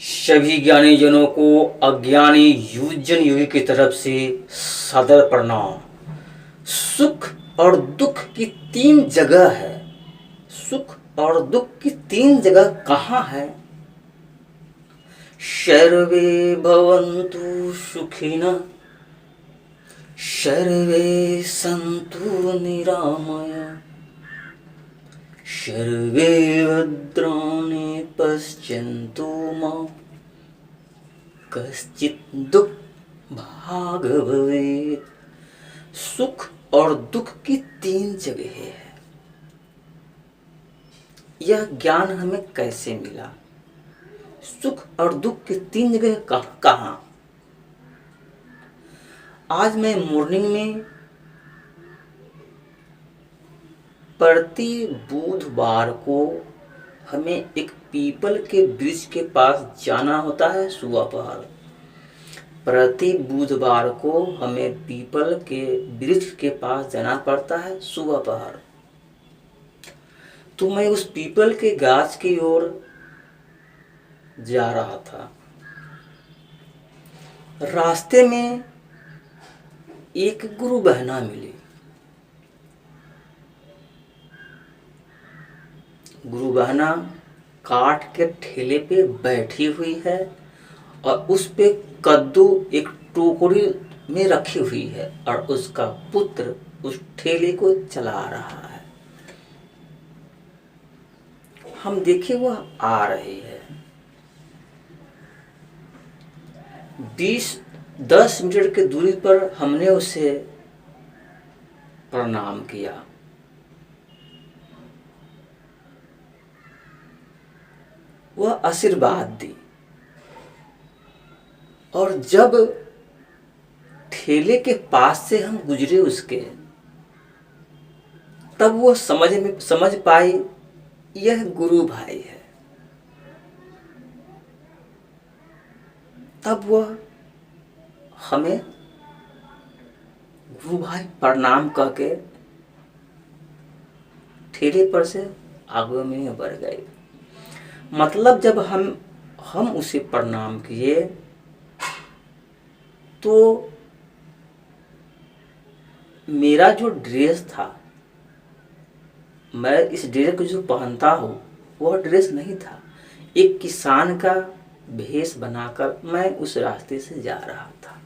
सभी ज्ञानी जनों को अज्ञानी युवजन युवी की तरफ से सादर प्रणाम। सुख और दुख की तीन जगह है। सुख और दुख की तीन जगह कहाँ है? सर्वे भवन्तु सुखिनः, सर्वे सन्तु निरामया, सर्वे भद्राणि पश्यन्तु मा कश्चित् दुःखभाग् भवेत्। सुख और दुख की तीन जगह है। यह ज्ञान हमें कैसे मिला? सुख और दुख की तीन जगह कहाँ? आज मैं मॉर्निंग में प्रति बुधवार को हमें एक पीपल के वृक्ष के पास जाना होता है सुबह पहर। प्रति बुधवार को हमें पीपल के वृक्ष के पास जाना पड़ता है सुबह पहर। तो मैं उस पीपल के गाछ की ओर जा रहा था। रास्ते में एक गुरु बहना मिली। गुरु बहना काठ के ठेले पे बैठी हुई है और उस पे कद्दू एक टोकरी में रखी हुई है और उसका पुत्र उस ठेले को चला रहा है। हम देखे वह आ रही है। 10 मीटर की दूरी पर हमने उसे प्रणाम किया। वह आशीर्वाद दी और जब ठेले के पास से हम गुजरे उसके, तब वो समझ पाई यह गुरु भाई है। तब वह हमें गुरु भाई प्रणाम करके ठेले पर से आगे में बढ़ गए। मतलब जब हम उसे प्रणाम किए तो मेरा जो ड्रेस था, मैं इस ड्रेस को जो पहनता हूँ वह ड्रेस नहीं था। एक किसान का भेष बनाकर मैं उस रास्ते से जा रहा था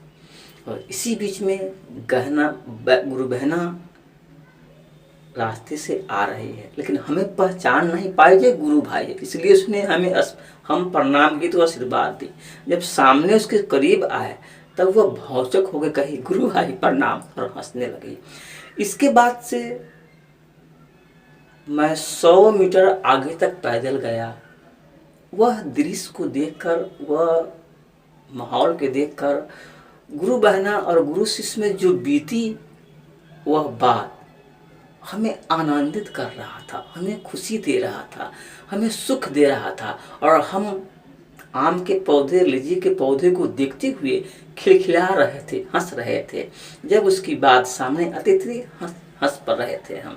और इसी बीच में गुरु बहना रास्ते से आ रही है, लेकिन हमें पहचान नहीं पाई कि गुरु भाई है। इसलिए उसने हम प्रणाम की तो आशीर्वाद दी। जब सामने उसके करीब आए तब वह भौचक हो गए, कही गुरु भाई प्रणाम, और हंसने लगी। इसके बाद से मैं 100 मीटर आगे तक पैदल गया। वह दृश्य को देखकर, वह माहौल के देखकर गुरु बहना और गुरु शिष्य में जो बीती वह बात हमें आनंदित कर रहा था, हमें खुशी दे रहा था, हमें सुख दे रहा था। और हम आम के पौधे, लीची के पौधे को देखते हुए खिलखिला रहे थे, हंस रहे थे। जब उसकी बात सामने आती थी हंस पड़ रहे थे हम।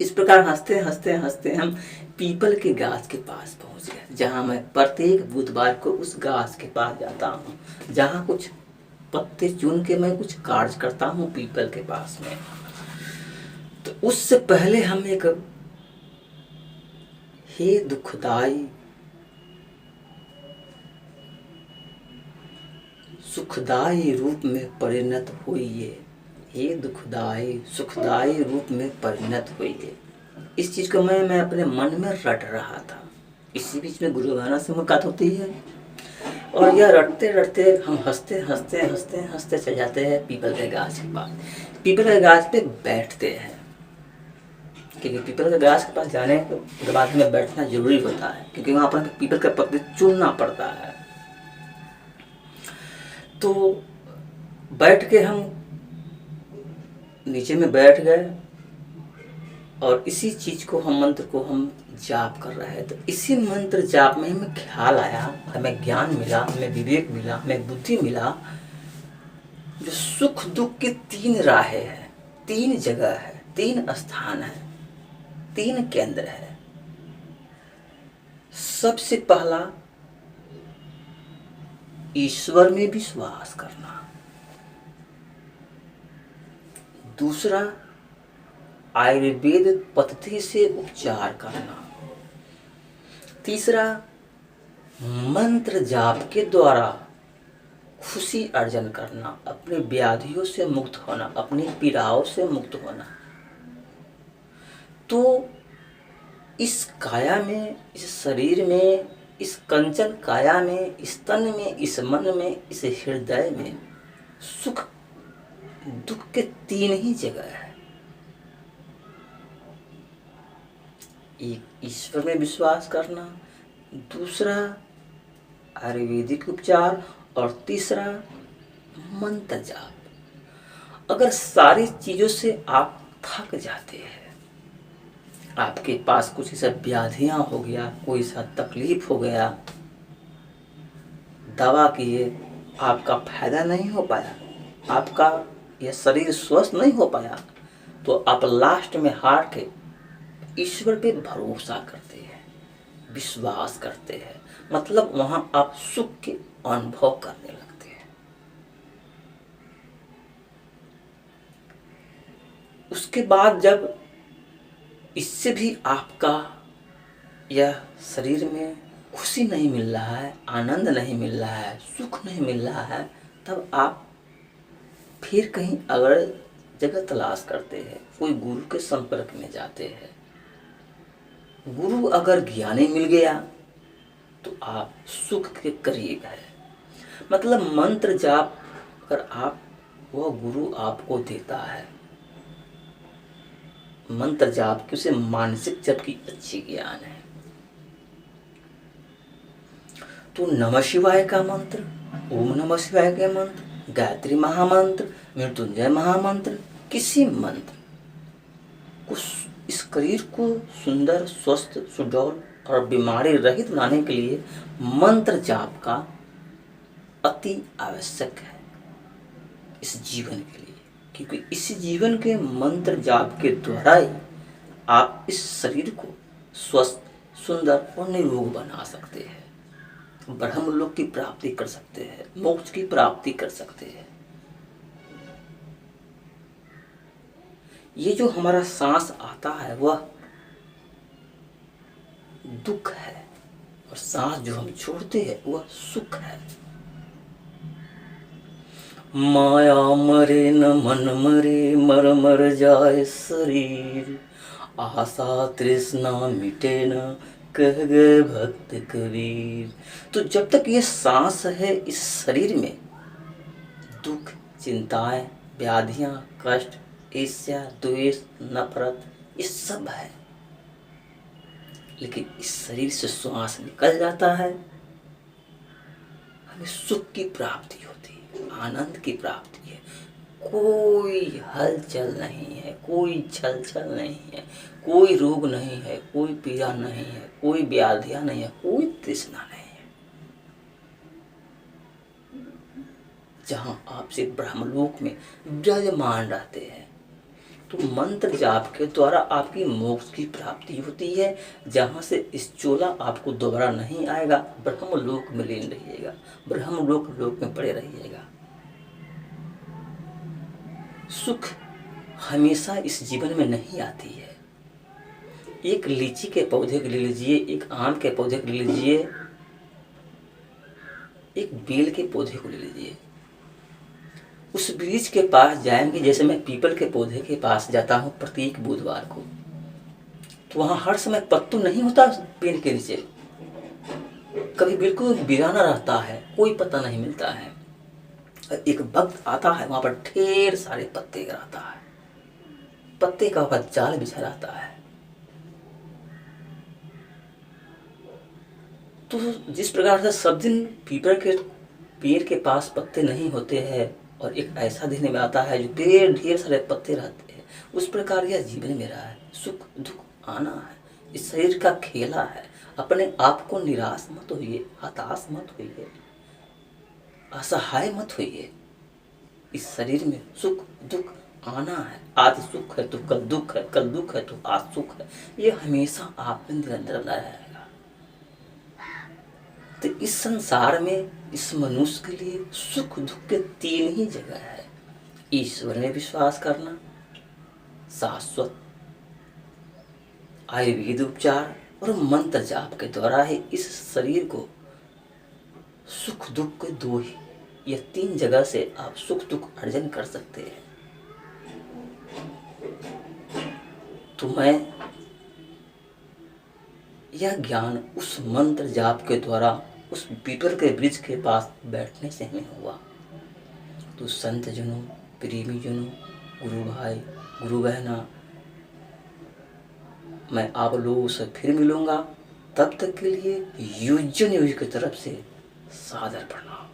इस प्रकार हंसते हंसते हंसते हम पीपल के गाछ के पास पहुंच गए, जहां मैं प्रत्येक बुधवार को उस गाछ के पास जाता हूं, जहां कुछ पत्ते चुन के मैं कुछ कार्य करता हूं पीपल के पास में। तो उससे पहले हम एक हे दुखदाई सुखदाई रूप में परिणत होइए, हे दुखदाई सुखदाई रूप में परिणत होइए। इस चीज को मैं अपने मन में रट रहा था। इसी बीच में गुरु बहना से मुलाकात होती है और यह रटते रटते हम हंसते हंसते हंसते हंसते चले जाते हैं पीपल के गाछ के पास। पीपल के गाछ पे बैठते हैं, क्योंकि पीपल के गाछ के पास जाने के बाद हमें बैठना जरूरी होता है, क्योंकि वहाँ पर पीपल का पत्ते चुनना पड़ता है। तो बैठ के हम नीचे में बैठ गए और इसी चीज को मंत्र को हम जाप कर रहे थे। इसी मंत्र जाप में हमें ख्याल आया, हमें ज्ञान मिला, हमें विवेक मिला, हमें बुद्धि मिला। जो सुख दुख की 3 राहें हैं, 3 जगह है, 3 स्थान है, 3 केंद्र है। सबसे पहला ईश्वर में विश्वास करना। दूसरा, आयुर्वेद पद्धति से उपचार करना। तीसरा, मंत्र जाप के द्वारा खुशी अर्जन करना, अपने व्याधियों से मुक्त होना, अपनी पीड़ाओं से मुक्त होना। तो इस काया में, इस शरीर में, इस कंचन काया में, इस तन में, इस मन में, इस हृदय में सुख दुख के तीन ही जगह है। एक, ईश्वर में विश्वास करना। दूसरा, आयुर्वेदिक उपचार। और तीसरा, मंत्र जाप। अगर सारी चीजों से आप थक जाते हैं, आपके पास कुछ ऐसा व्याधियां हो गया, कोई सा तकलीफ हो गया, दवा किए, आपका फायदा नहीं हो पाया, आपका यह शरीर स्वस्थ नहीं हो पाया, तो आप लास्ट में हार के ईश्वर पे भरोसा करते हैं, विश्वास करते हैं। मतलब वहां आप सुख के अनुभव करने लगते हैं। उसके बाद जब इससे भी आपका यह शरीर में खुशी नहीं मिल रहा है, आनंद नहीं मिल रहा है, सुख नहीं मिल रहा है, तब आप फिर कहीं अगर जगह तलाश करते हैं, कोई गुरु के संपर्क में जाते हैं। गुरु अगर ज्ञानी मिल गया तो आप सुख के करीब है। मतलब मंत्र जाप अगर आप, वह गुरु आपको देता है, मंत्र जाप की उसे मानसिक जप की अच्छी ज्ञान है। तो नमः शिवाय का मंत्र, ओम नमः शिवाय का मंत्र, गायत्री महामंत्र, मृत्युंजय महामंत्र, किसी मंत्र को इस शरीर को सुंदर, स्वस्थ, सुडौल और बीमारी रहित बनाने के लिए मंत्र जाप का अति आवश्यक है इस जीवन के लिए। क्योंकि इस जीवन के मंत्र जाप के द्वारा ही आप इस शरीर को स्वस्थ, सुंदर और निरोग बना सकते हैं, ब्रह्मलोक की प्राप्ति कर सकते हैं, मोक्ष की प्राप्ति कर सकते हैं। ये जो हमारा सांस आता है वह दुख है, और सांस जो हम छोड़ते हैं वह सुख है। माया मरे न मन मरे, मर मर जाए शरीर, आशा तृष्णा मिटे न, कह गए भक्त कबीर। तो जब तक ये सांस है इस शरीर में, दुख, चिंताएं, व्याधियां, कष्ट, ईर्ष्या, द्वेष, नफरत, ये सब है। लेकिन इस शरीर से श्वास निकल जाता है, हमें सुख की प्राप्ति होती है, आनंद की प्राप्ति है। कोई हलचल नहीं है, कोई छलछल नहीं है, कोई रोग नहीं है, कोई पीड़ा नहीं है, कोई व्याधियां नहीं है, कोई तृष्णा नहीं है। जहां आप सिर्फ ब्रह्मलोक में विराजमान रहते हैं। तो मंत्र जाप के द्वारा आपकी मोक्ष की प्राप्ति होती है, जहां से इस चोला आपको दोबारा नहीं आएगा, ब्रह्मलोक में लीन रहिएगा, ब्रह्मलोक लोक में पड़े रहिएगा। सुख हमेशा इस जीवन में नहीं आती है। एक लीची के पौधे को ले लीजिए, एक आम के पौधे को ले लीजिए, एक बेल के पौधे को ले लीजिए। उस वृक्ष के पास जाएंगे, जैसे मैं पीपल के पौधे के पास जाता हूँ प्रत्येक बुधवार को, तो वहां हर समय पत्तू नहीं होता पेड़ के नीचे, कभी बिल्कुल वीराना रहता है, कोई पत्ता नहीं मिलता है। एक वक्त आता है वहां पर ढेर सारे पत्ते रहता है, पत्ते का वहां जाल बिछा रहता है। तो जिस प्रकार से सब दिन पीपल के पेड़ के पास पत्ते नहीं होते हैं और एक ऐसा दिन में आता है जो पेड़ ढेर सारे पत्ते रहते हैं, उस प्रकार यह जीवन मेरा है। सुख दुख आना है, इस शरीर का खेला है। अपने आप को निराश मत होइए, हताश मत होइए, असहाय मत होइए। इस शरीर में सुख दुख आना है। आज सुख है तो कल दुख है, कल दुख है तो आज सुख है। ये हमेशा आप में निरंतर बना रहेगा। तो इस संसार में इस मनुष्य के लिए सुख दुख के 3 ही जगह है। ईश्वर में विश्वास करना, शाश्वत आयुर्वेद उपचार और मंत्र जाप के द्वारा ही इस शरीर को सुख दुख के 2 ही या 3 जगह से आप सुख दुख अर्जन कर सकते हैं। तो मैं यह ज्ञान उस मंत्र जाप के द्वारा उस पीपल के वृक्ष के पास बैठने से हमें हुआ। तो संत जनों, प्रेमी जनों, गुरु भाई, गुरु बहना, मैं आप लोगों से फिर मिलूंगा। तब तक के लिए यूजन न्यूज की तरफ से सादर प्रणाम।